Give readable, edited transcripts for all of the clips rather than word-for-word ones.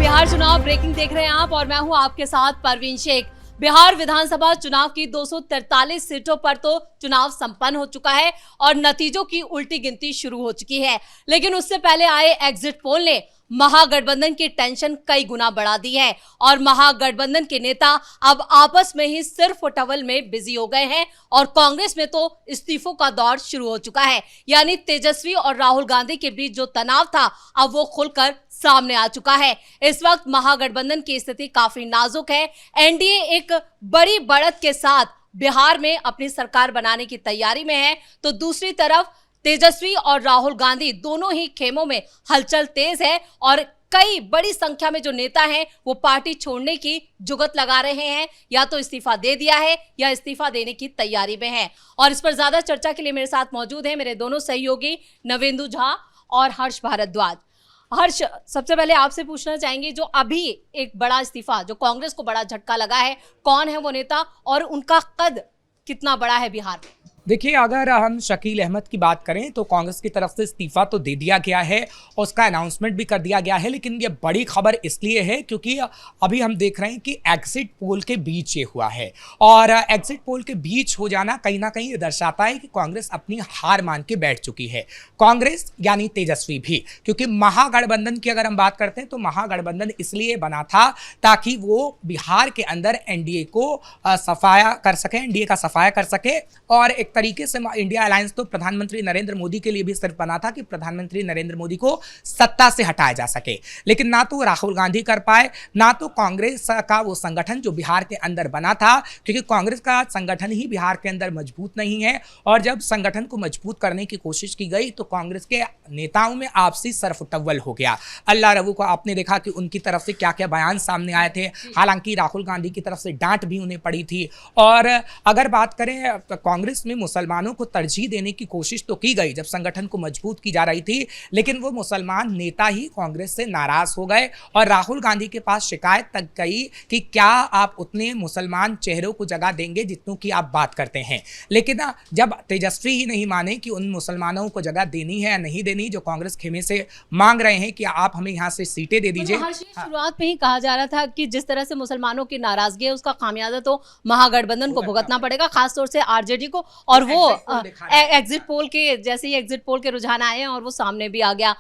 बिहार चुनाव ब्रेकिंग देख रहे हैं आप और मैं हूं आपके साथ परवीन शेख। बिहार विधानसभा चुनाव की 243 सीटों पर तो चुनाव संपन्न हो चुका है और नतीजों की उल्टी गिनती शुरू हो चुकी है, लेकिन उससे पहले आए एग्जिट पोल ने महागठबंधन की टेंशन कई गुना बढ़ा दी है और महागठबंधन के नेता अब आपस में ही सिर्फ टवल में बिजी हो गए हैं और कांग्रेस में तो इस्तीफों का दौर शुरू हो चुका है। यानी तेजस्वी और राहुल गांधी के बीच जो तनाव था अब वो खुलकर सामने आ चुका है। इस वक्त महागठबंधन की स्थिति काफी नाजुक है। एनडीए एक बड़ी बढ़त के साथ बिहार में अपनी सरकार बनाने की तैयारी में है, तो दूसरी तरफ तेजस्वी और राहुल गांधी दोनों ही खेमों में हलचल तेज है और कई बड़ी संख्या में जो नेता हैं वो पार्टी छोड़ने की जुगत लगा रहे हैं, या तो इस्तीफा दे दिया है या इस्तीफा देने की तैयारी में है। और इस पर ज्यादा चर्चा के लिए मेरे साथ मौजूद हैं मेरे दोनों सहयोगी नवेंदु झा और हर्ष भारद्वाज। हर्ष, सबसे पहले आपसे पूछना चाहेंगे, जो अभी एक बड़ा इस्तीफा जो कांग्रेस को बड़ा झटका लगा है, कौन है वो नेता और उनका कद कितना बड़ा है बिहार में? देखिए, अगर हम शकील अहमद की बात करें तो कांग्रेस की तरफ से इस्तीफा तो दे दिया गया है और उसका अनाउंसमेंट भी कर दिया गया है, लेकिन ये बड़ी खबर इसलिए है क्योंकि अभी हम देख रहे हैं कि एग्जिट पोल के बीच ये हुआ है और एग्जिट पोल के बीच हो जाना कहीं ना कहीं ये दर्शाता है कि कांग्रेस अपनी हार मान के बैठ चुकी है। कांग्रेस यानी तेजस्वी भी, क्योंकि महागठबंधन की अगर हम बात करते हैं तो महागठबंधन इसलिए बना था ताकि वो बिहार के अंदर एनडीए को सफाया कर सके, एनडीए का सफाया कर सके। और एक तरीके से इंडिया अलायंस तो प्रधानमंत्री नरेंद्र मोदी के लिए भी सिर्फ बना था कि प्रधानमंत्री नरेंद्र मोदी को सत्ता से हटाया जा सके, लेकिन ना तो राहुल गांधी कर पाए, ना तो कांग्रेस का वो संगठन जो बिहार के अंदर बना था, क्योंकि कांग्रेस का संगठन ही बिहार के अंदर मजबूत नहीं है। और जब संगठन को मजबूत करने की कोशिश की गई तो कांग्रेस के नेताओं में आपसी सरफुटव्वल हो गया। अल्लाह रवू को आपने देखा कि उनकी तरफ से क्या क्या बयान सामने आए थे, हालांकि राहुल गांधी की तरफ से डांट भी उन्हें पड़ी थी। और अगर बात करें कांग्रेस में मुसलमानों को तरजीह देने की कोशिश तो की गई जब संगठन को मजबूत की जा रही थी, लेकिन वो मुसलमान नेता ही कांग्रेस से नाराज हो गए और राहुल गांधी के पास शिकायत तक गई कि क्या आप उतने मुसलमान चेहरों को जगह देंगे जितनों की आप बात करते हैं। लेकिन जब तेजस्वी ही नहीं माने कि उन मुसलमानों को जगह देनी है या नहीं देनी, जो कांग्रेस खेमे से मांग रहे हैं कि आप हमें यहाँ से सीटें दे दीजिए। शुरुआत में ही कहा जा रहा था कि जिस तरह से मुसलमानों की नाराजगी है उसका खामियाजा तो महागठबंधन को भुगतना पड़ेगा, खासतौर से आरजेडी को। और वो एग्जिट पोल के जैसे ही एग्जिट पोल के रुझान आए हैं और वो सामने भी आ गया।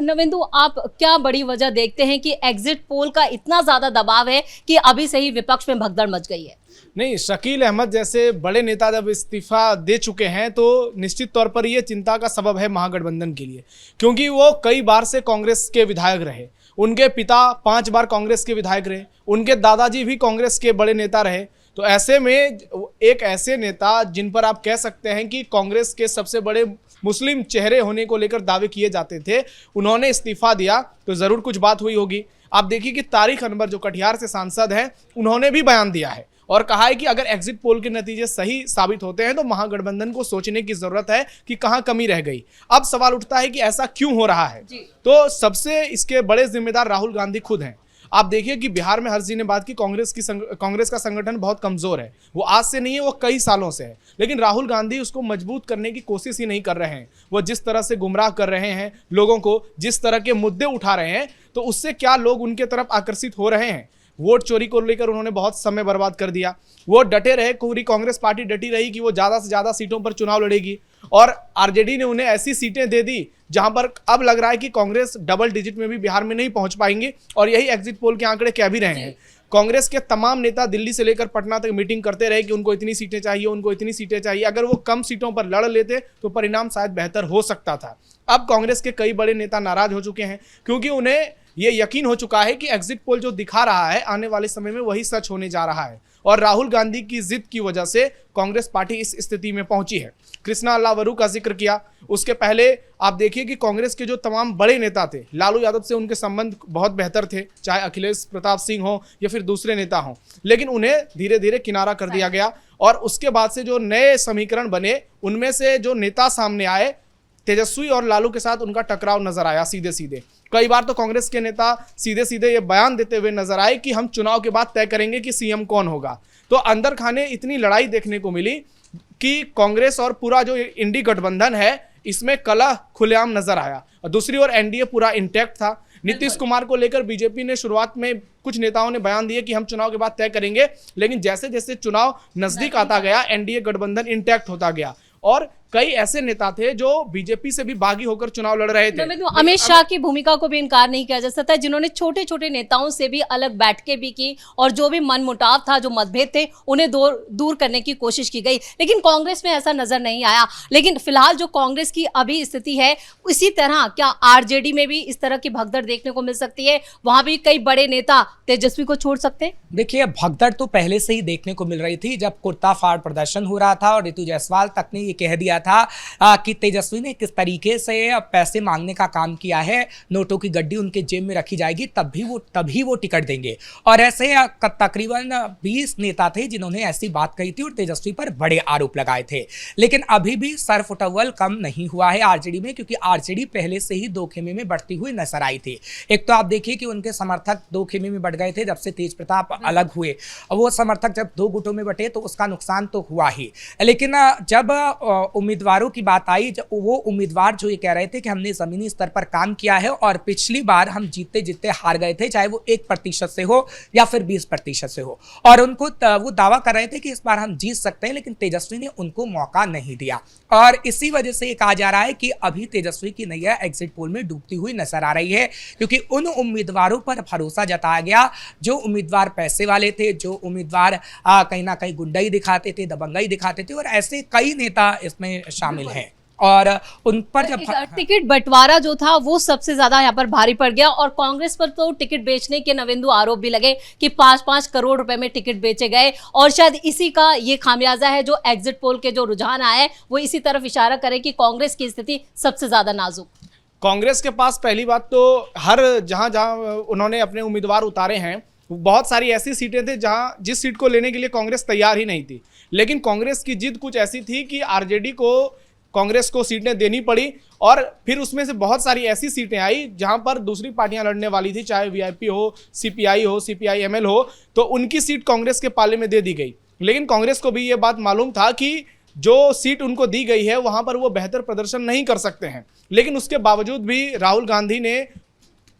नवेंदु, आप क्या बड़ी वजह देखते हैं कि एग्जिट पोल का इतना ज्यादा दबाव है कि अभी से ही विपक्ष में भगदड़ मच गई है? नहीं, शकील अहमद जैसे बड़े नेता जब इस्तीफा दे चुके हैं तो निश्चित तौर पर ये चिंता का सबब है महागठबंधन के लिए, क्योंकि वो कई बार से कांग्रेस के विधायक रहे, उनके पिता 5 बार कांग्रेस के विधायक रहे, उनके दादाजी भी कांग्रेस के बड़े नेता रहे। तो ऐसे में एक ऐसे नेता जिन पर आप कह सकते हैं कि कांग्रेस के सबसे बड़े मुस्लिम चेहरे होने को लेकर दावे किए जाते थे, उन्होंने इस्तीफा दिया तो ज़रूर कुछ बात हुई होगी। आप देखिए कि तारिक अनवर जो कटिहार से सांसद हैं, उन्होंने भी बयान दिया है और कहा है कि अगर एग्जिट पोल के नतीजे सही साबित होते हैं तो महागठबंधन को सोचने की जरूरत है कि कहां कमी रह गई। अब सवाल उठता है कि ऐसा क्यों हो रहा है, तो सबसे इसके बड़े जिम्मेदार राहुल गांधी खुद हैं। आप देखिए कि बिहार में हर जी ने बात की कांग्रेस का संगठन बहुत कमजोर है, वो आज से नहीं है, वो कई सालों से है, लेकिन राहुल गांधी उसको मजबूत करने की कोशिश ही नहीं कर रहे हैं। वो जिस तरह से गुमराह कर रहे हैं लोगों को, जिस तरह के मुद्दे उठा रहे हैं, तो उससे क्या लोग उनके तरफ आकर्षित हो रहे हैं। वोट चोरी को लेकर उन्होंने बहुत समय बर्बाद कर दिया। वो डटे रहे, पूरी कांग्रेस पार्टी डटी रही कि वो ज्यादा से ज्यादा सीटों पर चुनाव लड़ेगी और आरजेडी ने उन्हें ऐसी सीटें दे दी जहां पर अब लग रहा है कि कांग्रेस डबल डिजिट में भी बिहार में नहीं पहुंच पाएंगे। और यही एग्जिट पोल के आंकड़े कह भी रहे हैं। कांग्रेस के तमाम नेता दिल्ली से लेकर पटना तक मीटिंग करते रहे कि उनको इतनी सीटें चाहिए, उनको इतनी सीटें चाहिए। अगर वो कम सीटों पर लड़ लेते तो परिणाम शायद बेहतर हो सकता था। अब कांग्रेस के कई बड़े नेता नाराज हो चुके हैं क्योंकि उन्हें ये यकीन हो चुका है कि एग्जिट पोल जो दिखा रहा है आने वाले समय में वही सच होने जा रहा है। और राहुल गांधी की जिद की वजह से कांग्रेस पार्टी इस स्थिति में पहुंची है। कृष्णा अल्लावरू का जिक्र किया, उसके पहले आप देखिए कि कांग्रेस के जो तमाम बड़े नेता थे, लालू यादव से उनके संबंध बहुत बेहतर थे, चाहे अखिलेश प्रताप सिंह हो या फिर दूसरे नेता हों, लेकिन उन्हें धीरे धीरे किनारा कर दिया गया। और उसके बाद से जो नए समीकरण बने, उनमें से जो नेता सामने आए, तेजस्वी और लालू के साथ उनका टकराव नजर आया सीधे सीधे। कई बार तो कांग्रेस के नेता सीधे सीधे ये बयान देते हुए नजर आए कि हम चुनाव के बाद तय करेंगे कि सीएम कौन होगा। तो अंदर खाने इतनी लड़ाई देखने को मिली कि कांग्रेस और पूरा जो इंडी गठबंधन है इसमें कलह खुलेआम नजर आया। और दूसरी ओर एनडीए पूरा इंटैक्ट था। नीतीश कुमार को लेकर बीजेपी ने शुरुआत में कुछ नेताओं ने बयान दिए कि हम चुनाव के बाद तय करेंगे, लेकिन जैसे जैसे चुनाव नजदीक आता गया एनडीए गठबंधन इंटैक्ट होता गया और कई ऐसे नेता थे जो बीजेपी से भी बागी होकर चुनाव लड़ रहे थे। अमित शाह की भूमिका को भी इनकार नहीं किया जा सकता, जिन्होंने छोटे छोटे नेताओं से भी अलग बैठकें भी की और जो भी मनमुटाव था, जो मतभेद थे, उन्हें दूर करने की कोशिश की गई। लेकिन कांग्रेस में ऐसा नजर नहीं आया। लेकिन फिलहाल जो कांग्रेस की अभी स्थिति है, इसी तरह क्या आरजेडी में भी इस तरह की भगदड़ देखने को मिल सकती है? वहां भी कई बड़े नेता तेजस्वी को छोड़ सकते हैं। देखिए, भगदड़ तो पहले से ही देखने को मिल रही थी, जब कुर्ता फाड़ प्रदर्शन हो रहा था और रितु जायसवाल तक ने ये कह दिया था कि तेजस्वी ने किस तरीके से पैसे मांगने का काम किया है, नोटों की गड्डी उनके जेब में रखी जाएगी तभी वो टिकट देंगे। और ऐसे तकरीबन 20 नेता थे जिन्होंने ऐसी बात कही थी और तेजस्वी पर बड़े आरोप लगाए थे। लेकिन अभी भी सरफुटअव्वल कम नहीं हुआ है आरजेडी में, क्योंकि आरजेडी पहले से ही दो खेमे में बढ़ती हुई नजर आई थी। एक तो आप देखिए कि उनके समर्थक दो खेमे में बढ़ गए थे जब से तेज प्रताप अलग हुए। वो समर्थक जब दो गुटों में बटे तो उसका नुकसान तो हुआ ही। लेकिन जब उम्मीदवारों की बात आई, जब वो उम्मीदवार जो ये कह रहे थे कि हमने जमीनी स्तर पर काम किया है और पिछली बार हम जीतते जीतते हार गए थे, चाहे वो 1% से हो या फिर 20% से हो, और उनको वो दावा कर रहे थे कि इस बार हम जीत सकते हैं, लेकिन तेजस्वी ने उनको मौका नहीं दिया। और इसी वजह से ये कहा जा रहा है कि अभी तेजस्वी की नैया एग्जिट पोल में डूबती हुई नजर आ रही है, क्योंकि उन उम्मीदवारों पर भरोसा जताया गया जो उम्मीदवार पैसे वाले थे, जो उम्मीदवार कहीं ना कहीं गुंडाई दिखाते थे, दबंगाई दिखाते थे, और ऐसे कई नेता इसमें शामिल हैं। और उन पर जब टिकट बंटवारा जो था वो सबसे ज्यादा यहाँ पर भारी पड़ गया, और कांग्रेस पर तो टिकट बेचने के नवेंदु आरोप भी लगे कि 5-5 करोड़ रुपए में टिकट बेचे गए, और शायद इसी का ये खामियाजा है जो एग्जिट पोल के जो रुझान आए वो इसी तरफ इशारा करे कि कांग्रेस की स्थिति सबसे ज्यादा नाजुक। कांग्रेस के पास पहली बात तो हर जहां उन्होंने अपने उम्मीदवार उतारे हैं, बहुत सारी ऐसी सीटें थी जहां जिस सीट को लेने के लिए कांग्रेस तैयार ही नहीं थी। लेकिन कांग्रेस की जिद कुछ ऐसी थी कि आरजेडी को कांग्रेस को सीटें देनी पड़ी, और फिर उसमें से बहुत सारी ऐसी सीटें आई जहां पर दूसरी पार्टियां लड़ने वाली थी, चाहे वीआईपी हो, सीपीआई हो, सीपीआई-एमएल हो, तो उनकी सीट कांग्रेस के पाले में दे दी गई। लेकिन कांग्रेस को भी ये बात मालूम था कि जो सीट उनको दी गई है वहां पर वो बेहतर प्रदर्शन नहीं कर सकते हैं। लेकिन उसके बावजूद भी राहुल गांधी ने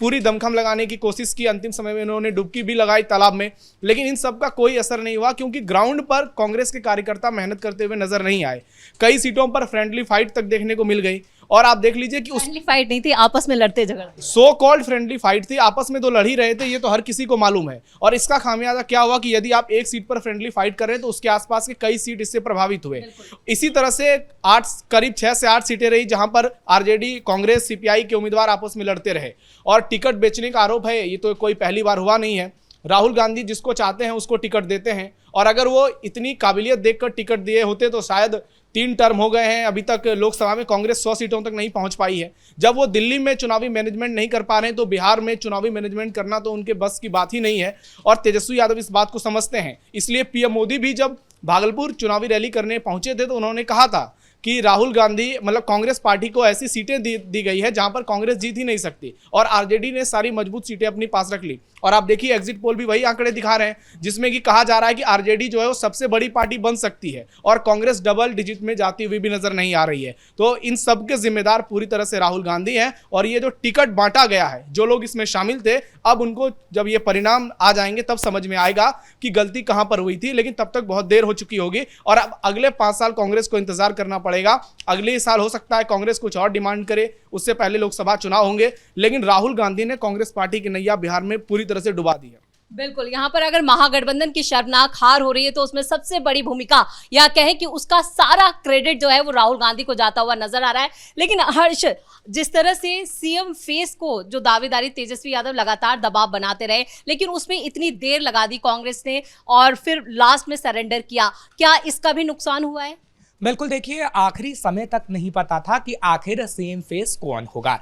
पूरी दमखम लगाने की कोशिश की, अंतिम समय में उन्होंने डुबकी भी लगाई तालाब में, लेकिन इन सब का कोई असर नहीं हुआ, क्योंकि ग्राउंड पर कांग्रेस के कार्यकर्ता मेहनत करते हुए नजर नहीं आए। कई सीटों पर फ्रेंडली फाइट तक देखने को मिल गई, और आप देख लीजिए कि फ्रेंडली फाइट नहीं थी, आपस में लड़ते झगड़ते, सो कॉल्ड फ्रेंडली फाइट थी, आपस में तो लड़ ही रहे थे, ये तो हर किसी को मालूम है। और इसका खामियाजा क्या हुआ कि यदि आप एक सीट पर फ्रेंडली फाइट कर रहे हैं तो उसके आसपास के कई सीट इससे प्रभावित हुए। इसी तरह से करीब 6 से 8 सीटें रही जहां पर आरजेडी, कांग्रेस, सीपीआई के उम्मीदवार आपस में लड़ते रहे, और टिकट बेचने का आरोप है, ये तो कोई पहली बार हुआ नहीं है। राहुल गांधी जिसको चाहते हैं उसको टिकट देते हैं, और अगर वो इतनी काबिलियत देखकर टिकट दिए होते तो शायद 3 टर्म हो गए हैं, अभी तक लोकसभा में कांग्रेस 100 सीटों तक नहीं पहुंच पाई है। जब वो दिल्ली में चुनावी मैनेजमेंट नहीं कर पा रहे हैं तो बिहार में चुनावी मैनेजमेंट करना तो उनके बस की बात ही नहीं है, और तेजस्वी यादव इस बात को समझते हैं। इसलिए पीएम मोदी भी जब भागलपुर चुनावी रैली करने पहुंचे थे तो उन्होंने कहा था कि राहुल गांधी मतलब कांग्रेस पार्टी को ऐसी सीटें दी गई है जहां पर कांग्रेस जीत ही नहीं सकती, और आरजेडी ने सारी मजबूत सीटें अपनी पास रख ली। और आप देखिए एग्जिट पोल भी वही आंकड़े दिखा रहे हैं जिसमें कि कहा जा रहा है कि आरजेडी जो है वो सबसे बड़ी पार्टी बन सकती है, और कांग्रेस डबल डिजिट में जाती हुई भी नजर नहीं आ रही है। तो इन सब के जिम्मेदार पूरी तरह से राहुल गांधी हैं, और ये जो टिकट बांटा गया है, जो लोग इसमें शामिल थे, अब उनको जब ये परिणाम आ जाएंगे तब समझ में आएगा कि गलती कहां पर हुई थी, लेकिन तब तक बहुत देर हो चुकी होगी। और अब अगले 5 साल कांग्रेस को इंतजार करना पड़ेगा। अगले साल हो सकता है कांग्रेस कुछ और डिमांड करे, उससे पहले लोकसभा चुनाव होंगे, लेकिन राहुल गांधी ने कांग्रेस पार्टी की नैया बिहार में पूरी तरह से डुबा दी है। बिल्कुल, यहाँ पर अगर महागठबंधन की शर्मनाक हार हो रही है तो उसमें सबसे बड़ी भूमिका या कहें कि उसका सारा क्रेडिट जो है वो राहुल गांधी को जाता हुआ नजर आ रहा है। लेकिन हर्ष, जिस तरह से सीएम फेस को जो दावेदारी तेजस्वी यादव लगातार दबाव बनाते रहे, लेकिन उसमें इतनी देर लगा दी कांग्रेस ने और फिर लास्ट में सरेंडर किया, क्या इसका भी नुकसान हुआ है? बिल्कुल, देखिए आखिरी समय तक नहीं पता था कि आखिर सीएम फेस कौन होगा।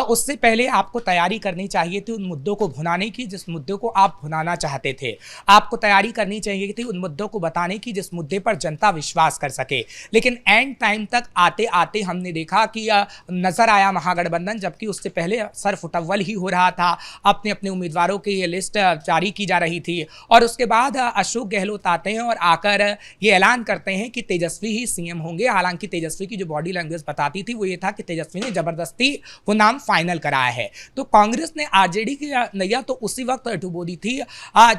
उससे पहले आपको तैयारी करनी चाहिए थी उन मुद्दों को भुनाने की जिस मुद्दों को आप भुनाना चाहते थे। आपको तैयारी करनी चाहिए थी उन मुद्दों को बताने की जिस मुद्दे पर जनता विश्वास कर सके। लेकिन एंड टाइम तक आते आते हमने देखा कि नजर आया महागठबंधन, जबकि उससे पहले सरफुटअव्वल ही हो रहा था, अपने अपने उम्मीदवारों की ये लिस्ट जारी की जा रही थी, और उसके बाद अशोक गहलोत आते हैं और आकर ये ऐलान करते हैं कि तेजस्वी ही सीएम होंगे। हालांकि तेजस्वी की जो बॉडी लैंग्वेज बताती थी वो ये था कि तेजस्वी ने जबरदस्ती वो नाम फाइनल कराया है। तो कांग्रेस ने आरजेडी की नैया तो उसी वक्त डुबो दी थी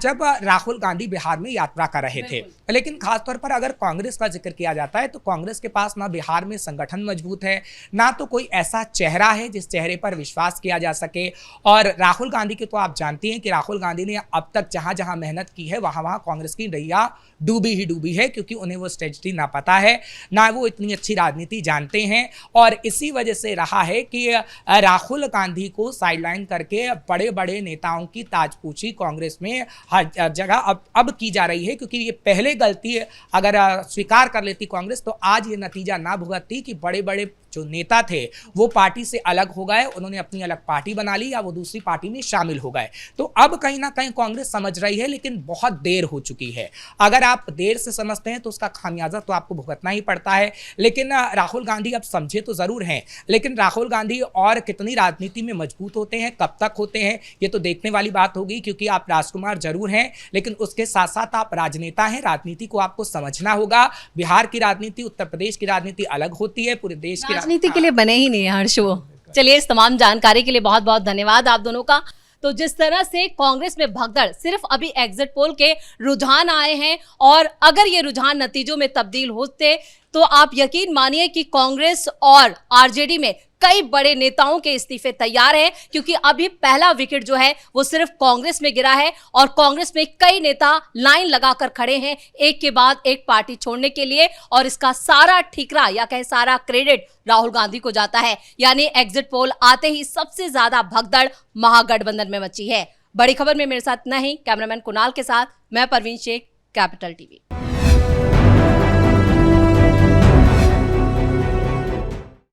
जब राहुल गांधी बिहार में यात्रा कर रहे थे। लेकिन खासतौर पर अगर कांग्रेस का जिक्र किया जाता है तो कांग्रेस के पास ना बिहार में संगठन मजबूत है, ना तो कोई ऐसा चेहरा है जिस चेहरे पर विश्वास किया जा सके। और राहुल गांधी के तो आप जानती हैं कि राहुल गांधी ने अब तक जहां जहां मेहनत की है वहां वहां कांग्रेस की नैया डूबी ही डूबी है, क्योंकि उन्हें वो स्ट्रेटजी ना पता है, ना वो इतनी अच्छी राजनीति जानते हैं। और इसी वजह से रहा है कि राहुल गांधी को साइडलाइन करके बड़े बड़े नेताओं की ताजपूछी कांग्रेस में हर जगह अब की जा रही है। क्योंकि ये पहले गलती अगर स्वीकार कर लेती कांग्रेस तो आज ये नतीजा ना भुगतती कि बड़े बड़े जो नेता थे वो पार्टी से अलग हो गए, उन्होंने अपनी अलग पार्टी बना ली या वो दूसरी पार्टी में शामिल हो गए। तो अब कहीं ना कहीं कांग्रेस समझ रही है, लेकिन बहुत देर हो चुकी है। अगर आप देर से समझते हैं तो उसका खामियाजा तो आपको भुगतना ही पड़ता है। लेकिन राहुल गांधी अब समझे तो जरूर हैं, लेकिन राहुल गांधी और कितनी राजनीति में मजबूत होते हैं, कब तक होते हैं, ये तो देखने वाली बात होगी। क्योंकि आप राजकुमार जरूर हैं, लेकिन उसके साथ साथ आप राजनेता हैं। राजनीति को आपको समझना होगा। बिहार की राजनीति, उत्तर प्रदेश की राजनीति अलग होती है, पूरे देश की राजनीति के लिए बने ही नहीं है हर्ष वो। चलिए, इस तमाम जानकारी के लिए बहुत बहुत धन्यवाद आप दोनों का। तो जिस तरह से कांग्रेस में भगदड़, सिर्फ अभी एग्जिट पोल के रुझान आए हैं और अगर ये रुझान नतीजों में तब्दील होते तो आप यकीन मानिए कि कांग्रेस और आरजेडी में कई बड़े नेताओं के इस्तीफे तैयार हैं। क्योंकि अभी पहला विकेट जो है वो सिर्फ कांग्रेस में गिरा है और कांग्रेस में कई नेता लाइन लगाकर खड़े हैं एक के बाद एक पार्टी छोड़ने के लिए। और इसका सारा ठीकरा या कहे सारा क्रेडिट राहुल गांधी को जाता है। यानी एग्जिट पोल आते ही सबसे ज्यादा भगदड़ महागठबंधन में मची है। बड़ी खबर में मेरे साथ नहीं, कैमरामैन कुणाल के साथ मैं परवीन शेख, कैपिटल टीवी।